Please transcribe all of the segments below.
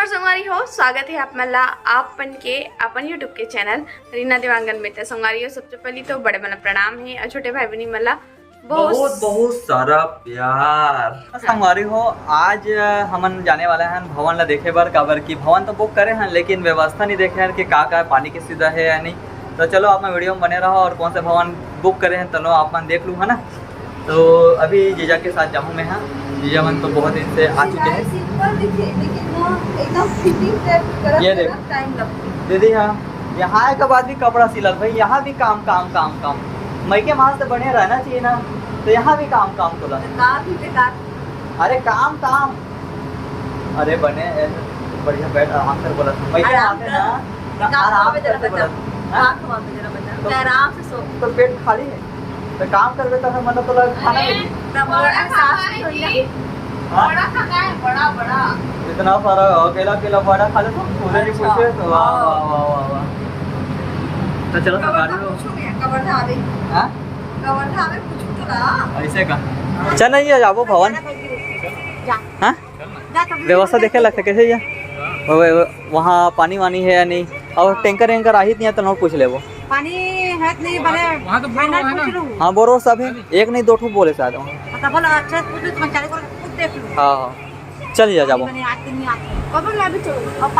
नमस्कार संगवारी हो, स्वागत है आपमला आपन के अपन यूट्यूब के चैनल रीना देवांगन में। तो संगवारी हो, सबसे पहले तो बड़े मला प्रणाम है और छोटे भाई बहनी मला बहुत बहुत सारा प्यार। संगवारी हो, आज हमन जाने वाले हैं भवन ला देखे बर। काबर की भवन तो बुक करे हैं लेकिन व्यवस्था नहीं देखे हैं कि का पानी की सुविधा है या नहीं। तो चलो आप वीडियो में बने रहो और कौन सा भवन बुक करे हैं चलो आप देख लूँ, है ना। तो अभी जीजा के साथ जाऊँ मैं। हाँ, जीजा मन तो बहुत दिन से आ चुके हैं। ये देखो दीदी, हाँ यहाँ एक बाद भी कपड़ा सिलत भाई, यहाँ भी काम काम काम काम। मई के मास से बढ़िया रहना चाहिए ना, तो यहाँ भी काम काम तो अरे काम काम। अरे बने बढ़िया बैठ आराम से बोला मई के मास है ना, आराम से बोला आराम से सो। तो पेट खाली है तो काम करबे तो मतलब तो खाना बड़ा बड़ा इतना सारा अकेला अकेला बड़ा खा ले तो पूरे नहीं पूछे तो वाह वाह वाह वाह वाह। तो चलो ऐसे का चल नहीं है जाबो भवन। हाँ व्यवस्था देखे लगता कैसे ये वहाँ पानी वानी है या नहीं, और टैंकर वैंकर आई नहीं है तो नोट पूछ ले वो पानी है नहीं बने वहां तो बोर है ना। हाँ बोरो सब है, एक नहीं दो ठो बोले शायद वहाँ। पता बोला अच्छा कुछ देख लो। हाँ चल जा जाबो।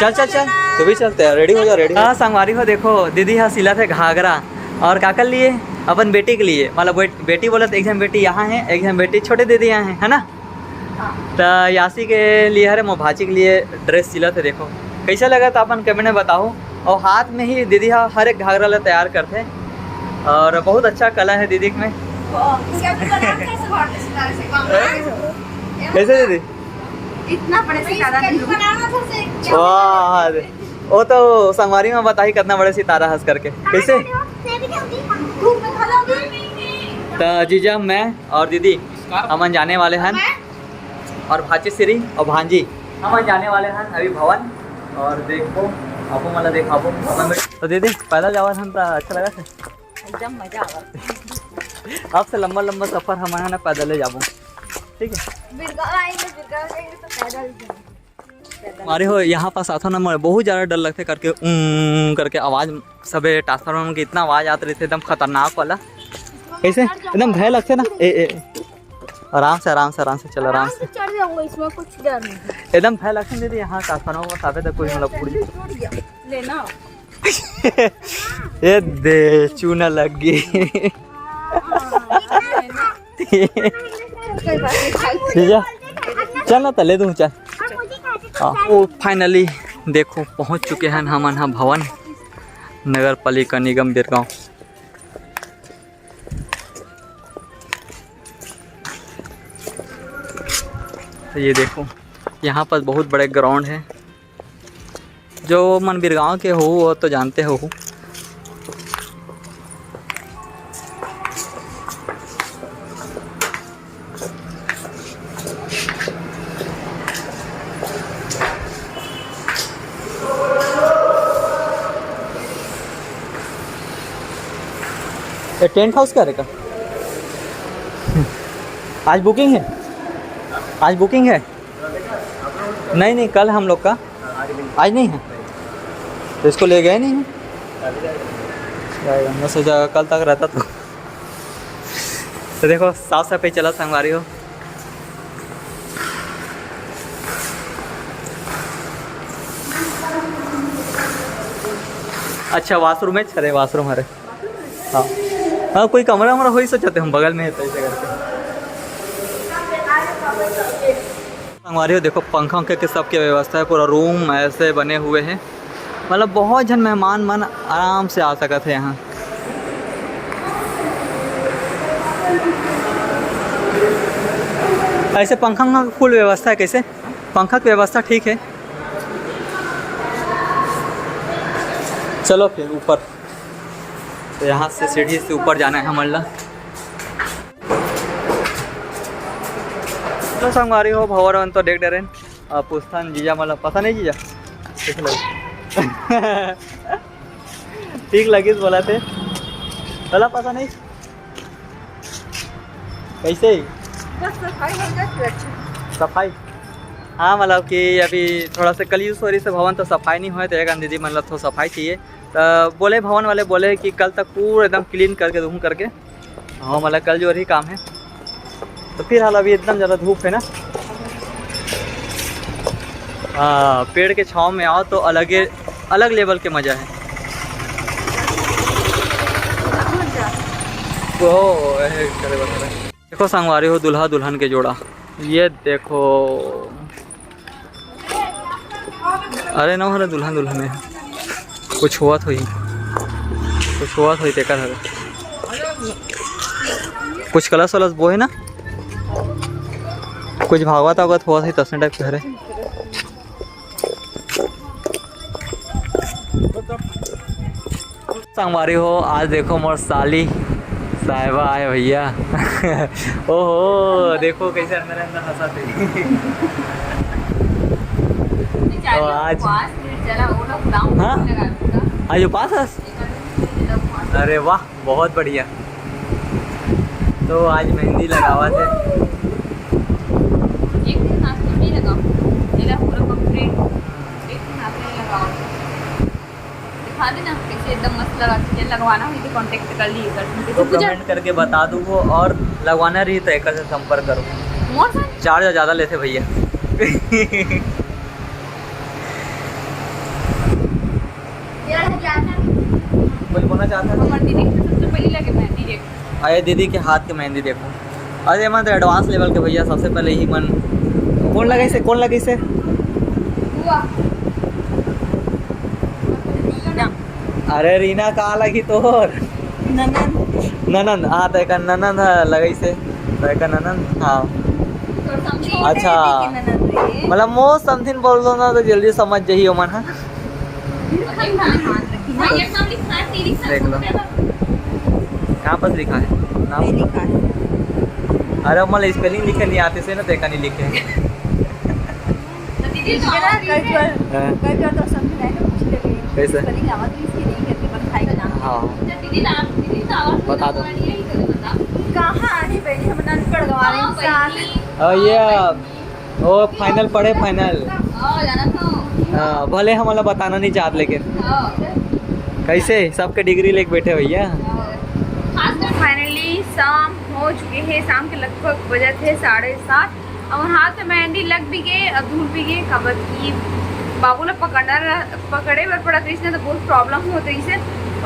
चल चल चल तो भी चलते हैं, रेडी हो जा रेडी। हाँ संगवारी हो, देखो दीदी हाँ सिला थे घाघरा और काकर लिए अपन बेटी के लिए, मतलब बेटी बोला तो एक जन बेटी यहाँ है एक जन बेटी छोटे दीदी यहाँ है ना। तो यासी के लिए हरे मो भाजी के लिए ड्रेस सिला थे। देखो कैसा लगा था अपन कमेंट में बताओ। और हाथ में ही दीदी हाँ हर एक घाघरा ला तैयार करते और बहुत अच्छा कला है दीदी में। कैसे दीदी इतना बड़े सितारा नहीं वाह, वो तो संगवारी में बताई कितना बड़े सितारा हंस करके कैसे। तो जीजा मैं और दीदी हमन जाने वाले हैं, और भाची श्री और भांजी हमन जाने वाले हैं अभी भवन। और देखो आपको मतलब देखाबो। तो दीदी पैदल जावा था तो अच्छा लगा था, एकदम मजा आवा। आपसे लंबा लंबा सफर हमारा ना पैदल ले जाबो, ठीक है। हमारे हो यहाँ पास आता ना बहुत ज़्यादा डर लगते करके करके आवाज़ सब ट्रांसफार्मर की इतना आवाज़ आती रहती है एकदम खतरनाक वाला। कैसे एकदम भय लगते ना। आराम से आराम से आराम से चलो आराम से, इसमें कुछ डर नहीं एकदम भय लगते दीदी। यहाँ ट्रांसफार्मर का साफे तक कोई मतलब पूरी लेना ये दे चूना लग गई। चल ना तले दूँ चल। ओ फाइनली देखो पहुँच चुके हैं हम यहाँ भवन नगर पालिका निगम बिरगांव। तो ये देखो यहाँ पर बहुत बड़े ग्राउंड है, जो मन बिरगांव के हो वो तो जानते हो। ये टेंट हाउस क्या रहेगा? आज बुकिंग है, आज बुकिंग है। नहीं नहीं कल हम लोग का, आज नहीं है तो इसको ले गए नहीं है। मैं सोचा कल तक रहता तो देखो साफ सफाई चला संगवारी हो। अच्छा वाशरूम है, अरे वाशरूम अरे हाँ हाँ कोई कमरा वमरा हो ही सोचते हम बगल में है तो ऐसे करके। संगवारी हो देखो पंखा के सबकी व्यवस्था है, पूरा रूम ऐसे बने हुए हैं, मतलब बहुत जन मेहमान मन आराम से आ सकते हैं यहाँ। ऐसे पंखा का फुल व्यवस्था है, कैसे पंखा की व्यवस्था ठीक है। चलो फिर ऊपर, तो यहाँ से सीढ़ी से ऊपर जाना है हमारा। तो संगवारी हो भवर तो देख डरेन पूछतान जीजा मतलब पता नहीं जीजा ठीक लगे। ठीक लगी बोला थे बोला पता नहीं कैसे ही बस सफाई हो जाए तो अच्छा। सफाई हाँ मतलब कि अभी थोड़ा सा कल यूज हो रही से भवन तो सफाई नहीं हुआ तो एक दीदी मतलब थोड़ा सफाई चाहिए तो बोले भवन वाले बोले कि कल तक पूरा एकदम क्लीन करके धूम करके। हाँ मतलब कल जो रही काम है तो फिर हाल अभी एकदम ज़्यादा धूप है ना। हाँ पेड़ के छाँव में आओ तो अलग लेवल के मज़ा है। ओह देखो संगवारी हो दुल्हा दुल्हन के जोड़ा, ये देखो। अरे ना हरे दुल्हन दुल्हन है कुछ हुआ तो ही तेकर हरे कुछ कलश वलस वो है ना कुछ भागवत आवत हुआ था तसने टाइप के हरे। संगवारी हो आज देखो मोर साली साहिबा आए भैया। ओहो देखो कैसे अंदर अंदर हंसा थे। तो आज हाँ आज उपास। अरे वाह बहुत बढ़िया। तो आज मेहंदी लगावा थे। एक दिन हाथ में नहीं लगाओ, मेरा पूरा कंप्लीट एक दिन हाथ में लगाओ। दिखा देना कैसे एकदम मस्त लगा के लगवाना हुई तो कांटेक्ट कर लिए कर तो कमेंट करके बता दूँ वो और लगवाना रही तो एक से संपर्क करो। मोर सा चार्ज ज़्यादा लेते भैया। कुछ बोलना चाहता है? हमारी दीदी को सबसे पहले लगे मेहंदी देख। अरे दीदी के हाथ के मेहंदी देखो। अरे मन तो एडवांस लेवल के भैया सबसे पहले ही मन कौन लगे से हुआ अरे रीना कहाँ लगी तोर ननन। हाँ तो एक ननन लगी से तो एक ननन। हाँ अच्छा मतलब मोस्ट समथिंग बोल दो ना तो जल्दी समझ जाइए मन। हाँ देख लो कहाँ पर लिखा है नाम लिखा है। अरे मतलब स्पेलिंग लिखे नहीं आते से ना तो नहीं लिखे। कैसे हाँ बता दो ये वो फाइनल पढ़े फाइनल। हाँ भले हम मतलब बताना नहीं चाहते लेकिन कैसे सबके डिग्री लेके बैठे भैया। फाइनली शाम हो चुके हैं, शाम के लगभग बजे थे 7:30 और हाथ में मेहंदी लग भी गए अब धुल भी गए। खबर की बाबू ने पकड़े बर पड़ा तो इसने तो बहुत प्रॉब्लम होती है इसे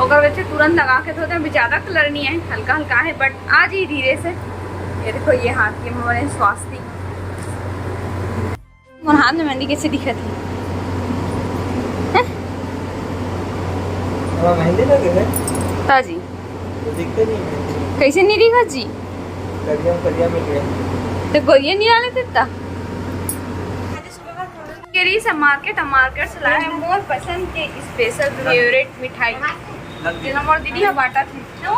और वैसे तुरंत लगा के धोते हैं। ज़्यादा कलर नहीं है हल्का हल्का है बट आज ही धीरे से। ये देखो ये हाथ की हमारे स्वास्थ्य और हाथ में मेहंदी कैसे दिखा थी। मेहंदी लगे है ताजी तो दिखते नहीं है। कैसे नहीं दिखा जी करिया मिल गया तो गोरिया नहीं डाले देता केरी से मार्केट से लाए हैं मोर पसंद के स्पेशल फेवरेट मिठाई जो हमारे दीदी है बाटा थे तो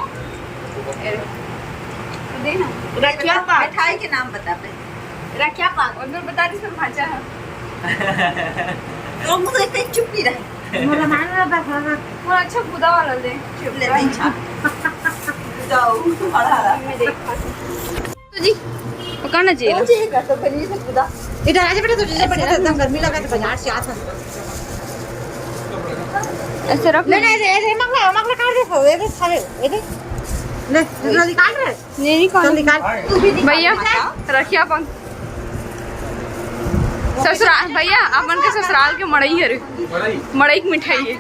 देना रखिया पाक मिठाई के नाम बता पे रखिया पाक और मैं बता दी सब भाजा है तो मुझे इतने चुप नहीं रहे मोला मान रहा था वो अच्छा खुदा वाला दे चुप ले नहीं छा जाओ बड़ा मैं देखा तो जी पकड़ना चाहिए मुझे ये कर तो फिर से खुदा इधर आजा बेटा तुझे बड़ा एकदम गर्मी लगा तो बाजार से आता ऐसे रख ले नहीं मगला काट दे ये सारे ये ले जल्दी निकाल रे नहीं निकाल निकाल तू भी भैया रखिया पंख ससुराल भैया अपन के ससुराल के मड़ई है रे मड़ई की मिठाई है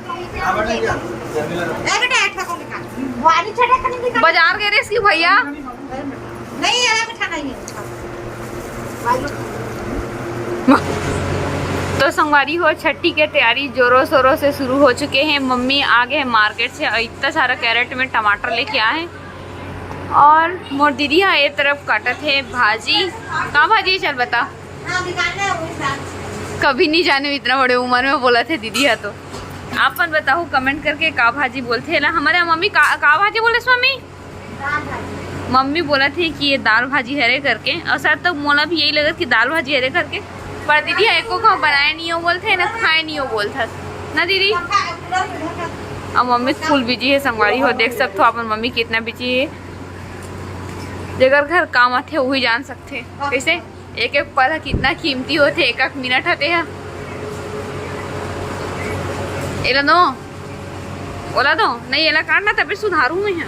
बेटा ऐसा को निकाल वाली छटा करने निकाल बाजार गए रे इसकी भैया नहीं ये मीठा नहीं है तो संगवारी हो छठी के तैयारी जोरों शोरों से शुरू हो चुके हैं। मम्मी आ गए हैं मार्केट से और इतना सारा कैरेट में टमाटर लेके आए हैं और मोर दीदी यहाँ एक तरफ काटत है भाजी। कहाँ भाजी है चल बता कभी नहीं जाने इतना बड़े उम्र में बोला थे दीदी है तो आपन बताओ कमेंट करके का भाजी बोलते हैं। हमारे मम्मी का भाजी बोले मम्मी मम्मी बोला थी कि ये दाल भाजी हरे करके और शायद तो मोला भी यही लगा कि दाल भाजी हरे करके पर दीदी एको का बनाए नहीं हो बोलते ना खाए नहीं हो बोलता ना दीदी। अब मम्मी फुल बिजी है संगवारी हो देख सकते हो अपन मम्मी कितना बिजी है जगह घर काम आते वही जान सकते कैसे एक एक पल कितना कीमती होते, एक एक मिनट हते हैं। एला दो, ओला दो नहीं, एला काटना तभी सुधारू मैं है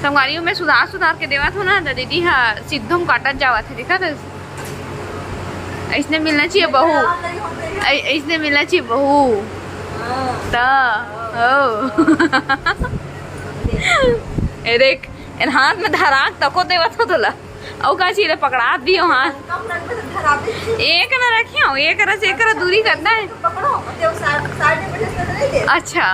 संगवारियों में सुधार के देवा था ना, तो दीदी हाँ सिद्धम काटत जावा थे, देखा था। ऐसने मिलना चाहिए बहू, ऐसने मिलना चाहिए बहू ता ए देख, इन हाथ में धराक तको देवा था तोला, और का चीज पकड़ा दियो हाथ। एक ना रखियो, एक रस एक दूरी करना है। अच्छा